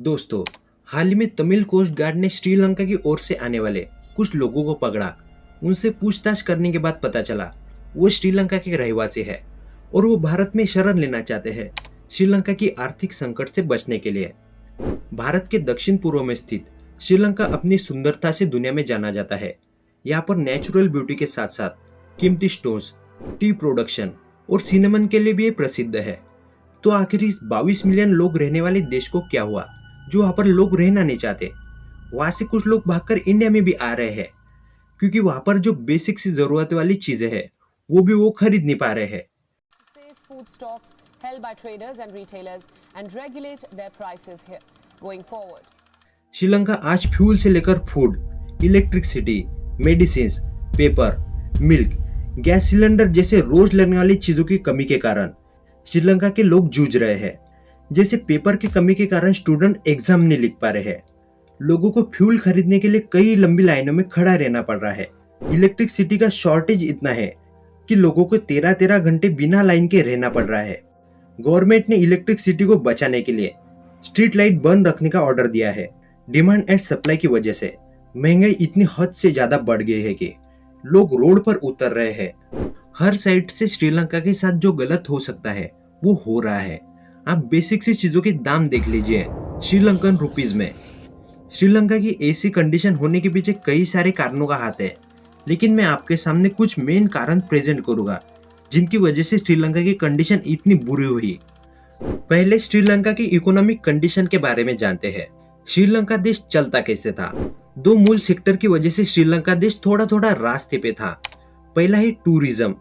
दोस्तों, हाल ही में Tamil coast guard ने श्रीलंका की ओर से आने वाले कुछ लोगों को पकड़ा। उनसे पूछताछ करने के बाद पता चला वो श्रीलंका के रहवासी है और वो भारत में शरण लेना चाहते हैं श्रीलंका की आर्थिक संकट से बचने के लिए। भारत के दक्षिण पूर्व में स्थित श्रीलंका अपनी सुंदरता से दुनिया में जाना जाता है। यहाँ पर नेचुरल ब्यूटी के साथ साथ कीमती स्टोन्स, टी प्रोडक्शन और सिनेमन के लिए भी ये प्रसिद्ध है। तो आखिर इस 22 मिलियन लोग रहने वाले देश को क्या हुआ जो वहां पर लोग रहना नहीं चाहते। वहां से कुछ लोग भागकर इंडिया में भी आ रहे हैं क्योंकि वहां पर जो बेसिक सी जरूरत वाली चीजें हैं वो भी वो खरीद नहीं पा रहे हैं। Food stocks held by traders and retailers and regulate their prices here going forward. Sri Lanka आज फ्यूल से लेकर food, electricity, medicine, paper, milk, gas cylinder जैसे रोज लगने वाली चीजों की कमी के कारण श्रीलंका के लोग जूझ रहे हैं। जैसे पेपर की कमी के कारण स्टूडेंट एग्जाम नहीं लिख पा रहे हैं। लोगों को फ्यूल खरीदने के लिए कई लंबी लाइनों में खड़ा रहना पड़ रहा है। इलेक्ट्रिसिटी का शॉर्टेज इतना है कि लोगों को 13-13 घंटे बिना लाइन के रहना पड़ रहा है। गवर्नमेंट ने इलेक्ट्रिसिटी को बचाने के लिए स्ट्रीट लाइट बंद रखने का ऑर्डर दिया है। डिमांड एंड सप्लाई की वजह से महंगाई इतनी हद से ज्यादा बढ़ गई है कि लोग रोड पर उतर रहे हैं। हर साइड से श्रीलंका के साथ जो गलत हो सकता है वो हो रहा है। आप बेसिक सी चीजों के दाम देख लीजिए श्रीलंकन रुपीज में। श्रीलंका की ऐसी कंडीशन होने के पीछे कई सारे कारणों का हाथ है, लेकिन मैं आपके सामने कुछ मेन कारण प्रेजेंट करूंगा जिनकी वजह से श्रीलंका की कंडीशन इतनी बुरी हुई। पहले श्रीलंका की इकोनॉमिक कंडीशन के बारे में जानते हैं। श्रीलंका देश चलता कैसे था। दो मूल सेक्टर की वजह से श्रीलंका देश थोड़ा थोड़ा रास्ते पे था। पहला है टूरिज्म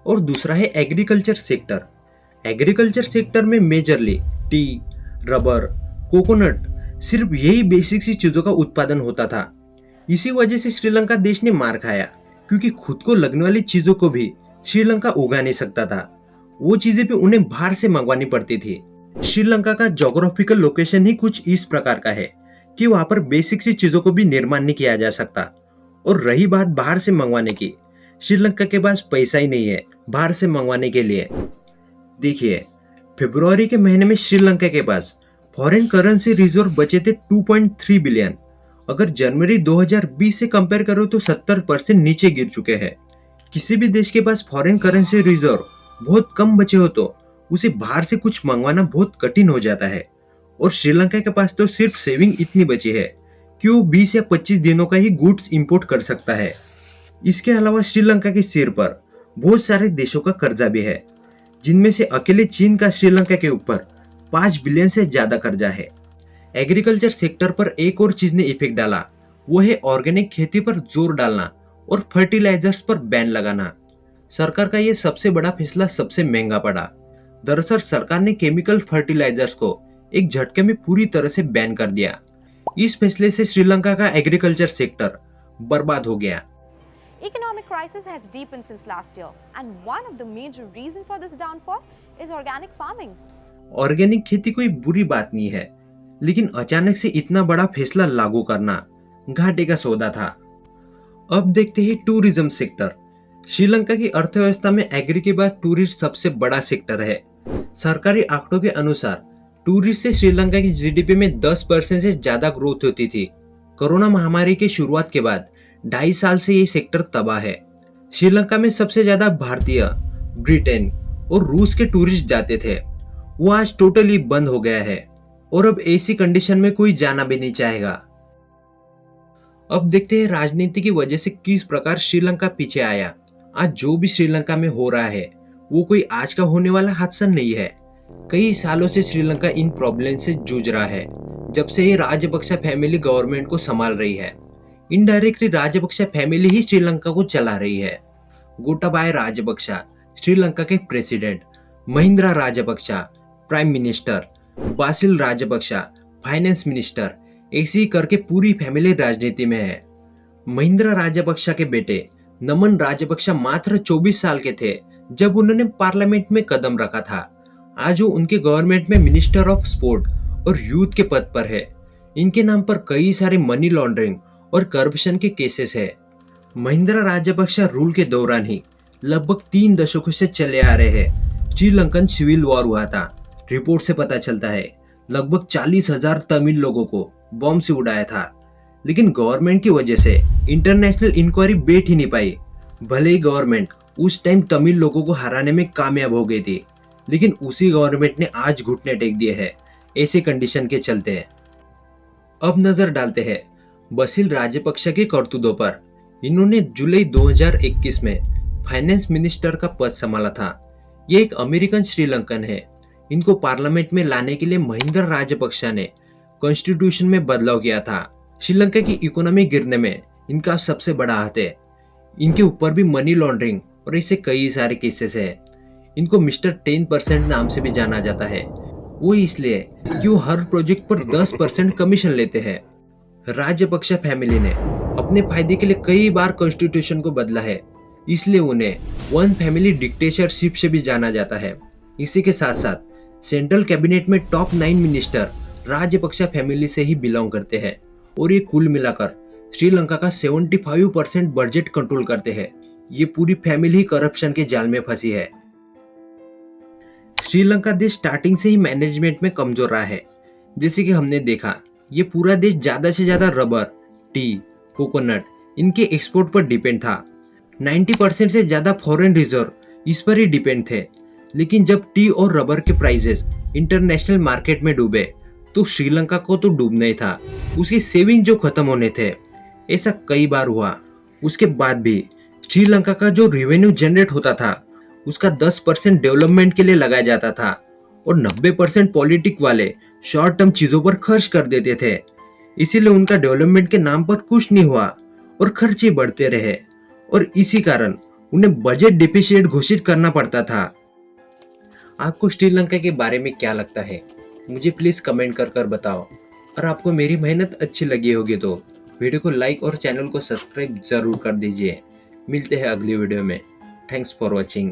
और दूसरा है एग्रीकल्चर सेक्टर। एग्रीकल्चर सेक्टर में मेजरली टी, रबर, कोकोनट, सिर्फ यही बेसिक सी चीजों का उत्पादन होता था। इसी वजह से श्रीलंका देश ने मार खाया क्योंकि खुद को लगने वाली चीजों को भी श्रीलंका उगा नहीं सकता था। वो चीजें भी उन्हें बाहर से मंगवानी पड़ती थी। श्रीलंका का ज्योग्राफिकल लोकेशन ही कुछ इस प्रकार का है कि वहां पर बेसिक सी चीजों को भी निर्माण नहीं किया जा सकता। और रही बात बाहर से मंगवाने की, श्रीलंका के पास पैसा ही नहीं है बाहर से मंगवाने के लिए। देखिए, फरवरी के महीने में श्रीलंका के पास फॉरेन करेंसी रिजर्व बचे थे 2.3 बिलियन। अगर जनवरी 2020 से कंपेयर करो तो 70% नीचे गिर चुके हैं। किसी भी देश के पास फॉरेन करेंसी रिजर्व बहुत कम बचे हो तो उसे बाहर से कुछ मंगवाना बहुत कठिन हो जाता है। और श्रीलंका के पास तो सिर्फ सेविंग इतनी बची है कि वो 20 या 25 दिनों का ही गुड्स इंपोर्ट कर सकता है। इसके अलावा श्रीलंका के सिर पर बहुत सारे देशों का कर्जा भी है, जिनमें से अकेले चीन का श्रीलंका के ऊपर 5 बिलियन से ज्यादा कर्जा है। एग्रीकल्चर सेक्टर पर एक और चीज ने इफेक्ट डाला, वो है ऑर्गेनिक खेती पर जोर डालना और फर्टिलाइजर्स पर बैन लगाना। सरकार का ये सबसे बड़ा फैसला सबसे महंगा पड़ा। दरअसल सरकार ने केमिकल फर्टिलाइजर्स को एक झटके में पूरी तरह से बैन कर दिया। इस फैसले से श्रीलंका का एग्रीकल्चर सेक्टर बर्बाद हो गया। Economic crisis has deepened since last year, and one of the major reasons for this downfall is organic farming. Organic खेती कोई बुरी बात नहीं है, लेकिन अचानक से इतना बड़ा फैसला लागू करना घाटे का सौदा था। अब देखते हैं टूरिज्म सेक्टर। श्रीलंका की अर्थव्यवस्था में एग्री के बाद टूरिस्ट सबसे बड़ा सेक्टर है। सरकारी आंकड़ों के अनुसार टूरिस्ट से श्रीलंका की जीडीपी में 10% से ज्यादा ग्रोथ होती थी। कोरोना महामारी की शुरुआत के बाद 2.5 साल से ये सेक्टर तबाह है। श्रीलंका में सबसे ज्यादा भारतीय, ब्रिटेन और रूस के टूरिस्ट जाते थे, वो आज टोटली बंद हो गया है और अब ऐसी कंडीशन में कोई जाना भी नहीं चाहेगा। अब देखते हैं राजनीति की वजह से किस प्रकार श्रीलंका पीछे आया। आज जो भी श्रीलंका में हो रहा है वो कोई आज का होने वाला हादसा नहीं है। कई सालों से श्रीलंका इन प्रॉब्लम से जूझ रहा है, जब से ये राजपक्सा फैमिली गवर्नमेंट को संभाल रही है। इनडायरेक्टली राजपक्सा फैमिली ही श्रीलंका को चला रही है। गोटाबाया राजपक्सा श्रीलंका के president, Mahindra Rajapaksa prime minister, Basil Rajapaksa finance minister, ऐसे ही करके पूरी फैमिली राजनीति में है। महिंद्रा राजपक्सा के बेटे नमन राजपक्सा मात्र 24 साल के थे जब उन्होंने पार्लियामेंट में कदम रखा था। आज वो उनके गवर्नमेंट में मिनिस्टर ऑफ स्पोर्ट और यूथ के पद पर है। इनके नाम पर कई सारे मनी लॉन्ड्रिंग और करप्शन के केसेस है। महिंद्रा राजपक्सा रूल के दौरान ही लगभग 3 दशकों से चले आ रहे हैं श्रीलंकन सिविल वॉर हुआ था। रिपोर्ट से पता चलता है लगभग 40,000 तमिल लोगों को बॉम्ब से उड़ाया था, लेकिन गवर्नमेंट की वजह से इंटरनेशनल इंक्वायरी बैठ ही नहीं पाई। भले ही गवर्नमेंट उस टाइम तमिल लोगों को हराने में कामयाब हो गई थी, लेकिन उसी गवर्नमेंट ने आज घुटने टेक दिए हैं ऐसे कंडीशन के चलते हैं। अब नजर डालते हैं बसिल राजपक्ष के करतूतों पर। इन्होंने जुलाई 2021 में फाइनेंस मिनिस्टर का पद संभाला था। ये एक अमेरिकन श्रीलंकन है। इनको पार्लियामेंट में लाने के लिए महिंद्रा राजपक्ष ने कॉन्स्टिट्यूशन में बदलाव किया था। श्रीलंका की इकोनॉमी गिरने में इनका सबसे बड़ा हाथ है। इनके ऊपर भी मनी लॉन्ड्रिंग और ऐसे कई सारे केसेस है। इनको मिस्टर 10% नाम से भी जाना जाता है। वो इसलिए कि वो हर प्रोजेक्ट पर 10% कमीशन लेते हैं। राजपक्ष फैमिली ने अपने फायदे के लिए कई बार कॉन्स्टिट्यूशन को बदला है, इसलिए उन्हें वन फैमिली डिक्टेटरशिप से भी जाना जाता है। इसी के साथ साथ सेंट्रल कैबिनेट में टॉप 9 मिनिस्टर राजपक्ष फैमिली से ही बिलोंग करते हैं और ये कुल मिलाकर श्रीलंका का 75% बजट कंट्रोल करते हैं। ये पूरी फैमिली ही करप्शन के जाल में फंसी है। श्रीलंका देश स्टार्टिंग से ही मैनेजमेंट में कमजोर रहा है। जैसे कि हमने देखा, ये पूरा देश ज्यादा से ज्यादा रबर, टी, कोकोनट इनके एक्सपोर्ट पर डिपेंड था। 90% से ज्यादा फॉरेन रिजर्व इस पर ही डिपेंड थे। लेकिन जब टी और रबर के प्राइसेस इंटरनेशनल मार्केट में डूबे तो श्रीलंका को तो डूबना ही था। उसके सेविंग जो खत्म होने थे, ऐसा कई बार हुआ। उसके बाद भी श्रीलंका का जो रेवेन्यू जनरेट होता था उसका 10% डेवलपमेंट के लिए लगाया जाता था और 90% पॉलिटिक वाले शॉर्ट टर्म चीजों पर खर्च कर देते थे। इसीलिए उनका डेवलपमेंट के नाम पर कुछ नहीं हुआ और खर्चे बढ़ते रहे और इसी कारण उन्हें बजट डिफिसिट घोषित करना पड़ता था। आपको श्रीलंका के बारे में क्या लगता है, मुझे प्लीज कमेंट कर बताओ। और आपको मेरी मेहनत अच्छी लगी होगी तो वीडियो को लाइक और चैनल को सब्सक्राइब जरूर कर दीजिए। मिलते हैं अगली वीडियो में। Thanks for watching.